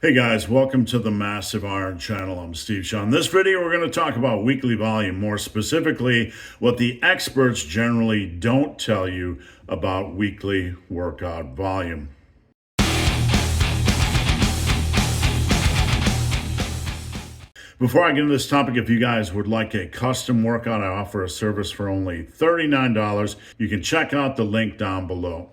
Hey guys, welcome to the Massive Iron Channel. I'm Steve Shaw. In this video, we're going to talk about weekly volume, more specifically, what the experts generally don't tell you about weekly workout volume. Before I get into this topic, if you guys would like a custom workout, I offer a service for only $39. You can check out the link down below.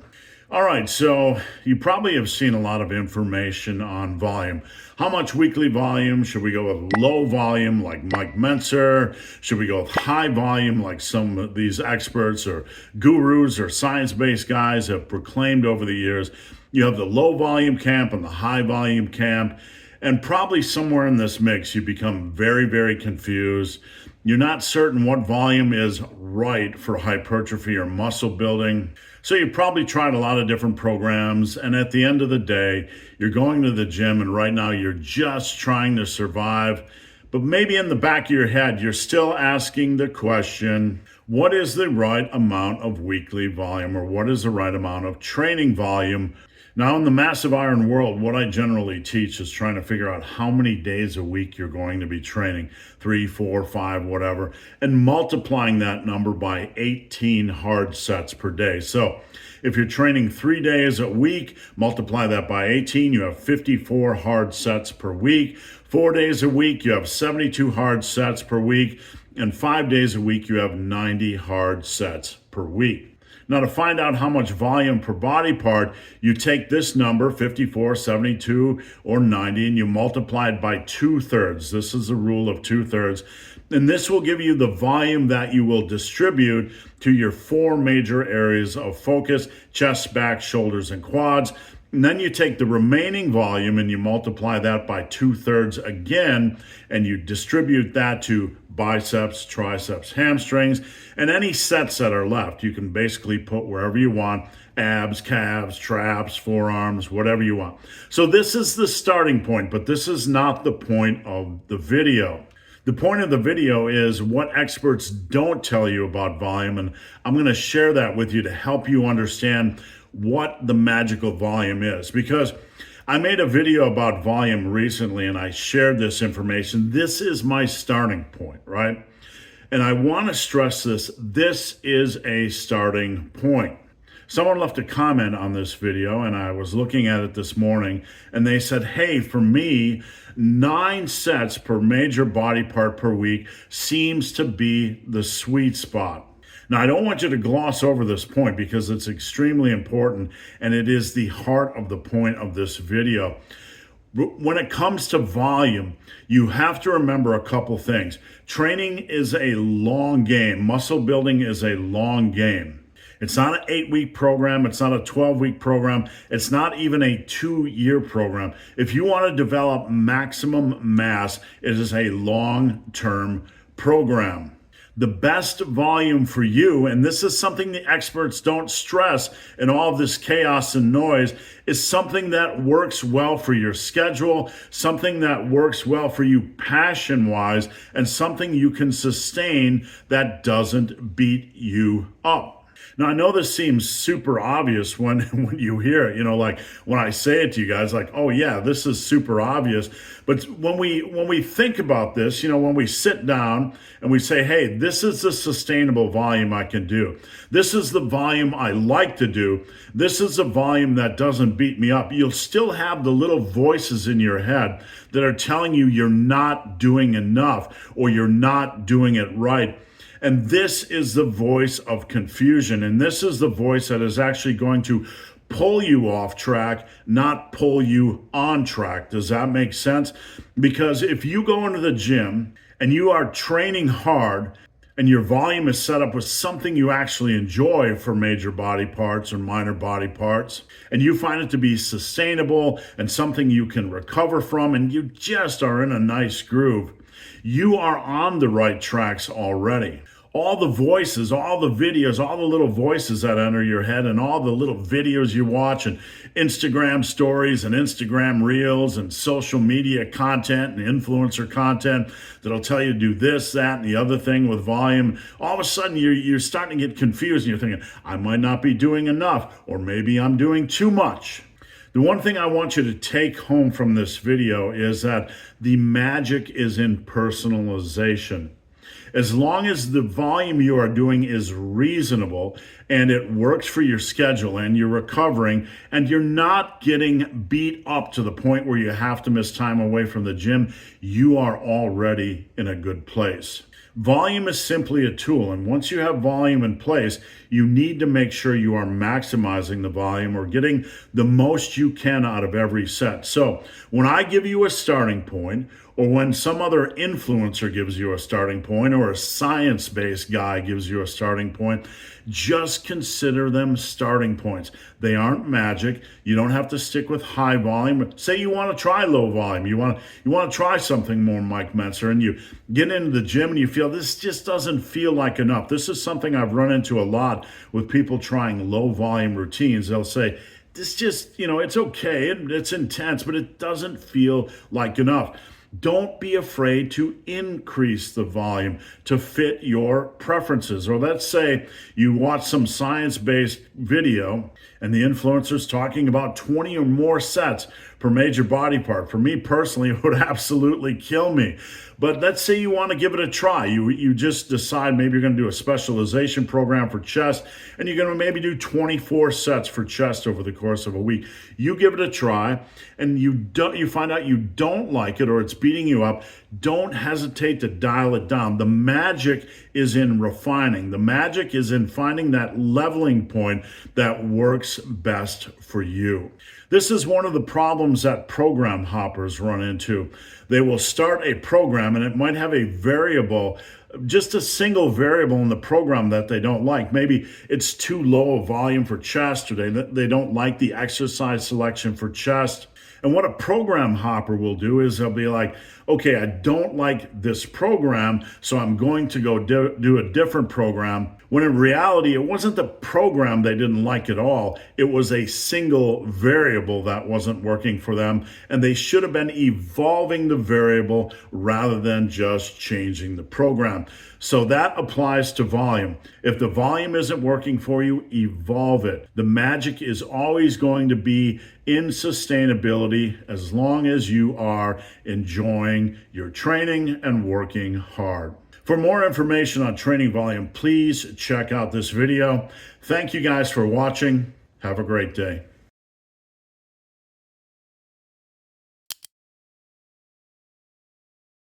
All right, so you probably have seen a lot of information on volume. How much weekly volume? Should we go with low volume like Mike Mentzer? Should we go with high volume like some of these experts or gurus or science-based guys have proclaimed over the years? You have the low volume camp and the high volume camp. And probably somewhere in this mix, you become very, very confused. You're not certain what volume is right for hypertrophy or muscle building. So you probably tried a lot of different programs. And at the end of the day, you're going to the gym and right now you're just trying to survive. But maybe in the back of your head, you're still asking the question, what is the right amount of weekly volume or what is the right amount of training volume? Now, in the massive iron world, what I generally teach is trying to figure out how many days a week you're going to be training, 3, 4, 5, whatever, and multiplying that number by 18 hard sets per day. So if you're training 3 days a week, multiply that by 18, you have 54 hard sets per week. 4 days a week, you have 72 hard sets per week. And 5 days a week, you have 90 hard sets per week. Now, to find out how much volume per body part, you take this number, 54, 72, or 90, and you multiply it by 2/3. This is the rule of 2/3. And this will give you the volume that you will distribute to your 4 major areas of focus: chest, back, shoulders, and quads. And then you take the remaining volume and you multiply that by 2/3 again, and you distribute that to biceps, triceps, hamstrings, and any sets that are left. You can basically put wherever you want: abs, calves, traps, forearms, whatever you want. So this is the starting point, but this is not the point of the video. The point of the video is what experts don't tell you about volume, and I'm going to share that with you to help you understand what the magical volume is. Because I made a video about volume recently and I shared this information. This is my starting point, right? And I want to stress this. This is a starting point. Someone left a comment on this video and I was looking at it this morning and they said, hey, for me, 9 sets per major body part per week seems to be the sweet spot. Now, I don't want you to gloss over this point because it's extremely important and it is the heart of the point of this video. When it comes to volume, you have to remember a couple things. Training is a long game. Muscle building is a long game. It's not an 8-week program. It's not a 12-week program. It's not even a 2-year program. If you want to develop maximum mass, it is a long-term program. The best volume for you, and this is something the experts don't stress in all of this chaos and noise, is something that works well for your schedule, something that works well for you passion-wise, and something you can sustain that doesn't beat you up. Now, I know this seems super obvious when you hear it, like when I say it to you guys, like, oh yeah, this is super obvious. But when we think about this, when we sit down and we say, hey, this is the sustainable volume I can do. This is the volume I like to do. This is the volume that doesn't beat me up. You'll still have the little voices in your head that are telling you you're not doing enough or you're not doing it right. And this is the voice of confusion. And this is the voice that is actually going to pull you off track, not pull you on track. Does that make sense? Because if you go into the gym and you are training hard and your volume is set up with something you actually enjoy for major body parts or minor body parts, and you find it to be sustainable and something you can recover from, and you just are in a nice groove, you are on the right tracks already. All the voices, all the videos, all the little voices that enter your head and all the little videos you watch and Instagram stories and Instagram reels and social media content and influencer content that'll tell you to do this, that, and the other thing with volume. All of a sudden, you're starting to get confused and you're thinking, I might not be doing enough, or maybe I'm doing too much. The one thing I want you to take home from this video is that the magic is in personalization. As long as the volume you are doing is reasonable and it works for your schedule and you're recovering and you're not getting beat up to the point where you have to miss time away from the gym, you are already in a good place. Volume is simply a tool, and once you have volume in place, you need to make sure you are maximizing the volume or getting the most you can out of every set. So when I give you a starting point, or when some other influencer gives you a starting point, or a science-based guy gives you a starting point, just consider them starting points. They aren't magic. You don't have to stick with high volume. Say you want to try low volume. You want to try something more Mike Mentzer, and you get into the gym and you feel this just doesn't feel like enough. This is something I've run into a lot with people trying low volume routines. They'll say, this just, it's okay. It's intense, but it doesn't feel like enough. Don't be afraid to increase the volume to fit your preferences. Or let's say you watch some science-based video and the influencer's talking about 20 or more sets per major body part. For me personally, it would absolutely kill me. But let's say you want to give it a try. You just decide maybe you're going to do a specialization program for chest, and you're going to maybe do 24 sets for chest over the course of a week. You give it a try, and you find out you don't like it or it's beating you up. Don't hesitate to dial it down. The magic is in refining. The magic is in finding that leveling point that works best for you. This is one of the problems that program hoppers run into. They will start a program and it might have a variable, just a single variable in the program that they don't like. Maybe it's too low a volume for chest, or they don't like the exercise selection for chest. And what a program hopper will do is they'll be like, okay, I don't like this program, so I'm going to go do a different program. When in reality, it wasn't the program they didn't like at all. It was a single variable that wasn't working for them, and they should have been evolving the variable rather than just changing the program. So that applies to volume. If the volume isn't working for you, evolve it. The magic is always going to be in sustainability as long as you are enjoying your training and working hard. For more information on training volume, please check out this video. Thank you guys for watching. Have a great day.